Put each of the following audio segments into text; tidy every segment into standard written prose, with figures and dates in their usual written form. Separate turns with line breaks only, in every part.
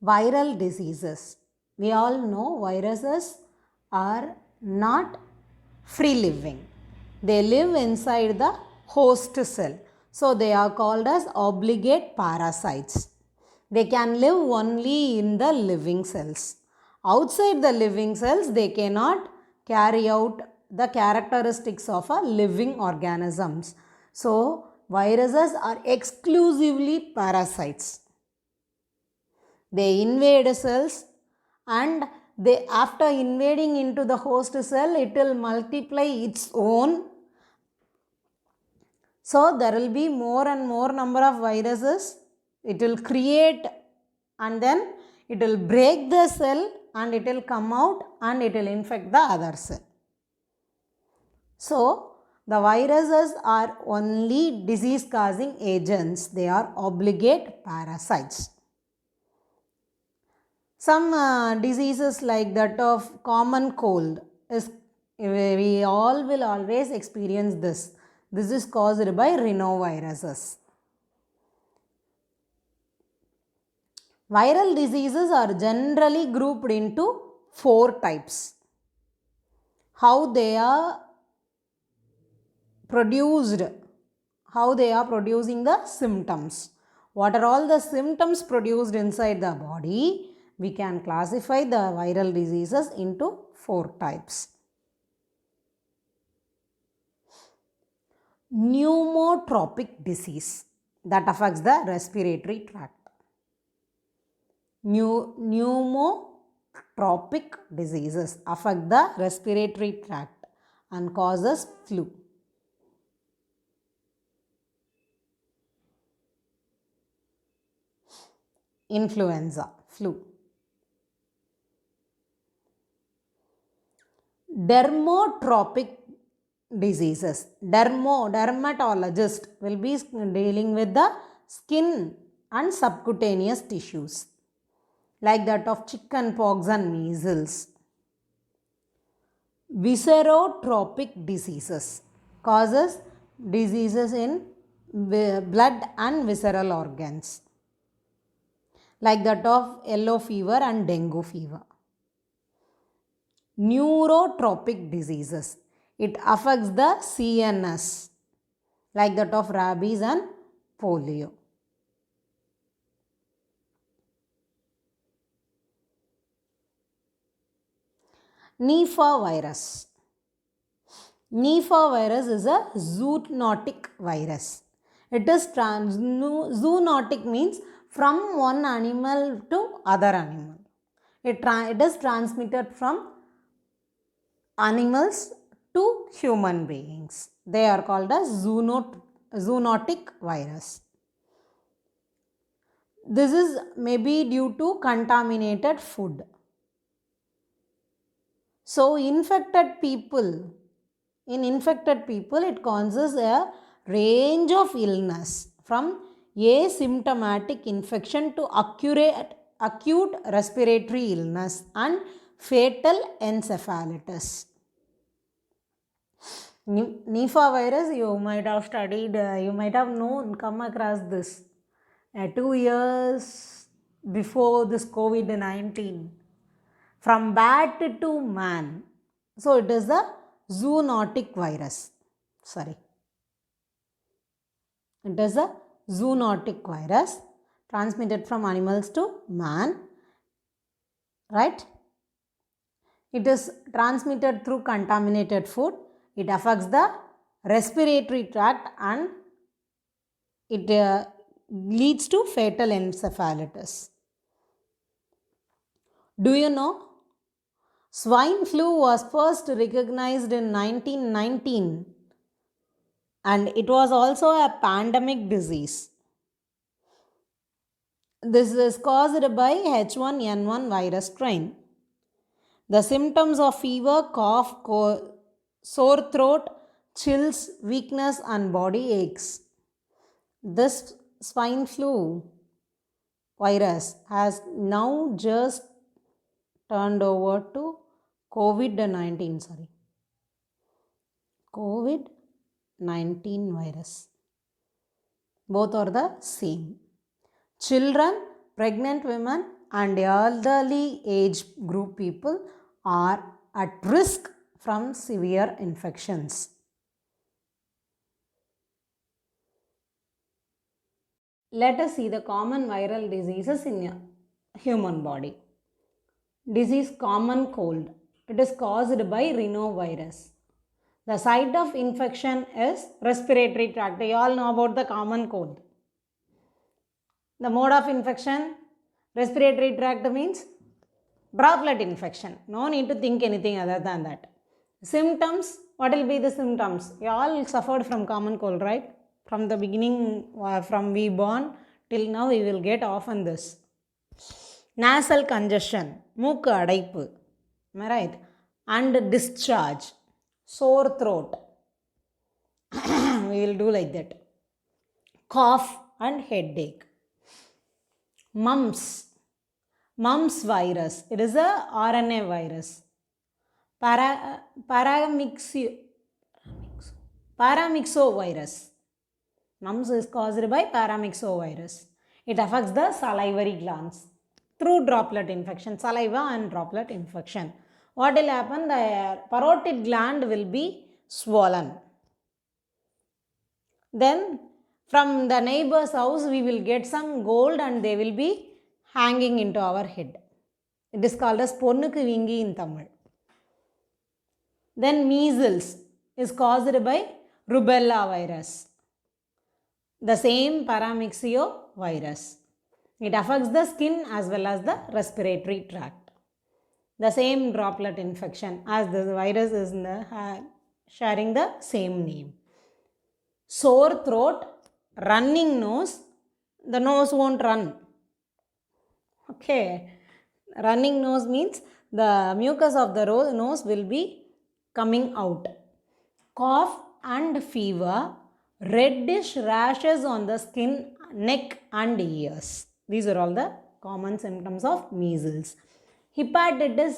Viral diseases. We all know viruses are not free living. They live inside the host cell. So they are called as obligate parasites. They can live only in the living cells. Outside the living cells, they cannot carry out the characteristics of a living organisms. So viruses are exclusively parasites. They invade cells, and they, after invading into the host cell, it will multiply its own. So there will be more and more number of viruses. It will create, and then it will break the cell, and it will come out and it will infect the other cell. So the viruses are only disease causing agents. They are obligate parasites. Some diseases like that of common cold is, we all will always experience this. This is caused by rhinoviruses. Viral diseases are generally grouped into 4 types. How they are produced, how they are producing the symptoms. What are all the symptoms produced inside the body? We can classify the viral diseases into 4 types. Pneumotropic disease, that affects the respiratory tract. Pneumotropic diseases affect the respiratory tract and causes flu. Influenza, flu. Dermotropic diseases. Dermatologist will be dealing with the skin and subcutaneous tissues, like that of chicken pox and measles. Viscerotropic diseases causes diseases in blood and visceral organs, like that of yellow fever and dengue fever. Neurotropic diseases, it affects the CNS, like that of rabies and polio. Nipah virus. Nipah virus is a zoonotic virus. It is zoonotic means from one animal to other animal. It is transmitted from animals to human beings. They are called as zoonotic virus. This is maybe due to contaminated food. So in infected people, it causes a range of illness, from asymptomatic infection to acute respiratory illness and fatal encephalitis. Nipah virus, you might have studied, you might have come across this 2 years before this COVID-19. From bat to man. So it is a zoonotic virus. It is a zoonotic virus transmitted from animals to man. Right? It is transmitted through contaminated food. It affects the respiratory tract and it leads to fatal encephalitis. Do you know? Swine flu was first recognized in 1919 and it was also a pandemic disease. This is caused by H1N1 virus strain. The symptoms of fever, cough, sore throat, chills, weakness and body aches. This swine flu virus has now just turned over to COVID-19 virus. Both are the same. Children, pregnant women and elderly age group people are at risk from severe infections. Let us see the common viral diseases in a human body. Disease common cold. It is caused by rhinovirus. The site of infection is respiratory tract. You all know about the common cold. The mode of infection, respiratory tract means droplet infection. No need to think anything other than that. Symptoms, what will be the symptoms? You all suffered from common cold, right? From the beginning, from we born till now, we will get often this. Nasal congestion, மூக்கு அடைப்பு, am I right? And discharge, sore throat. We will do like that. Cough and headache. Mumps, mumps virus. It is a RNA virus. Paramyxovirus. Mumps is caused by paramyxovirus. It affects the salivary glands through droplet infection, saliva and droplet infection. What will happen? The parotid gland will be swollen. Then from the neighbor's house we will get some gold and they will be hanging into our head. It is called as பொண்ணுக்கு வீங்கி in Tamil. Then measles is caused by rubella virus. The same paramyxio virus. It affects the skin as well as the respiratory tract. The same droplet infection as the virus is in the, sharing the same name. Sore throat, running nose, the nose won't run. Okay. Running nose means the mucus of the nose will be coming out. Cough and fever, reddish rashes on the skin, neck and ears. These are all the common symptoms of measles. Hepatitis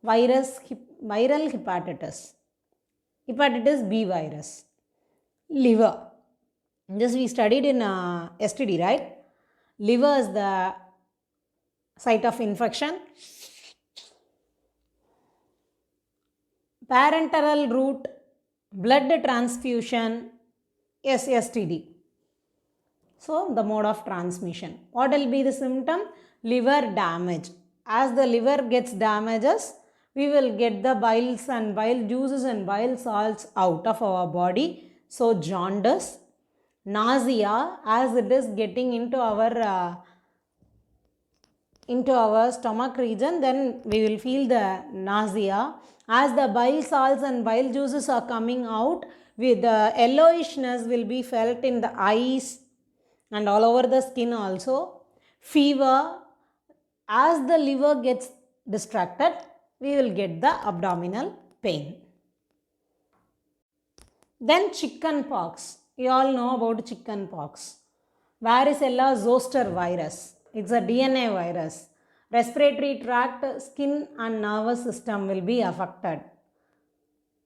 virus, viral hepatitis. Hepatitis B virus. Liver. This we studied in STD, right? Liver is the site of infection. Parenteral route, blood transfusion, STD. So, the mode of transmission. What will be the symptom? Liver damage. As the liver gets damages, we will get the biles and bile juices and bile salts out of our body. So, jaundice, nausea, as it is getting into our stomach region, then we will feel the nausea. As the bile salts and bile juices are coming out, with the yellowishness will be felt in the eyes and all over the skin also. Fever, as the liver gets distracted, we will get the abdominal pain. Then chicken pox. You all know about chicken pox. Varicella zoster virus. It's a DNA virus. Respiratory tract, skin and nervous system will be affected.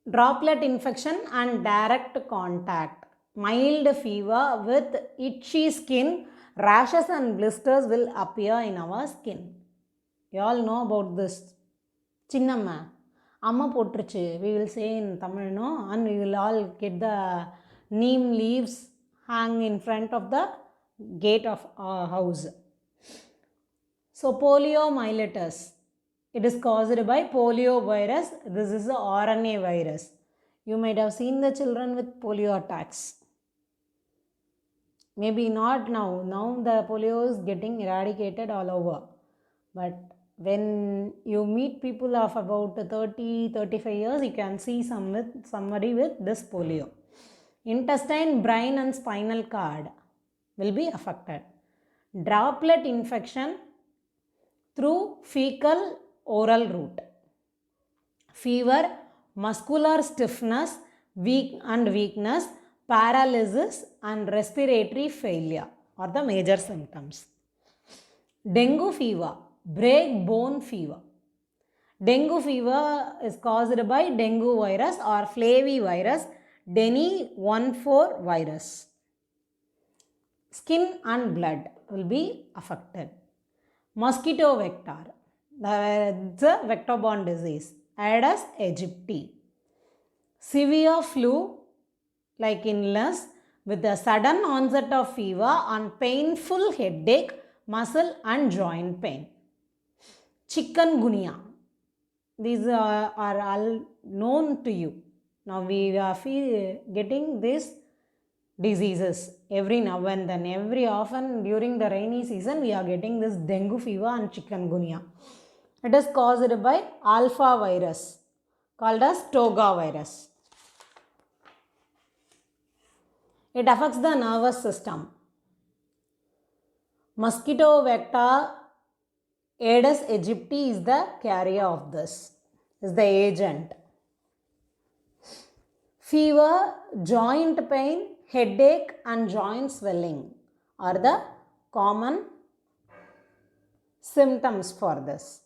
Droplet infection and direct contact. Mild fever with itchy skin, rashes and blisters will appear in our skin. You all know about this. Chinnamma, amma potruchu, we will say in Tamil, no? And we will all get the neem leaves hang in front of the gate of our house. So, poliomyelitis. It is caused by polio virus. This is the RNA virus. You might have seen the children with polio attacks. Maybe not now. Now the polio is getting eradicated all over. But when you meet people of about 30-35 years, you can see somebody with this polio. Intestine, brain and spinal cord will be affected. Droplet infection through fecal oral route. Fever, muscular stiffness, weakness, paralysis and respiratory failure are the major symptoms. Dengue fever, break bone fever. Dengue fever is caused by dengue virus or flavivirus, Denny 14 virus. Skin and blood will be affected. Mosquito vector, that's a vector-borne disease, Aedes aegypti. Severe flu like illness with a sudden onset of fever and painful headache, muscle and joint pain. Chikungunya, these are all known to you. Now we are getting these diseases every now and then. Every often during the rainy season we are getting this dengue fever and chikungunya. It is caused by alpha virus called as toga virus. It affects the nervous system. Mosquito vector Aedes aegypti is the carrier of this, is the agent. Fever, joint pain, headache and joint swelling are the common symptoms for this.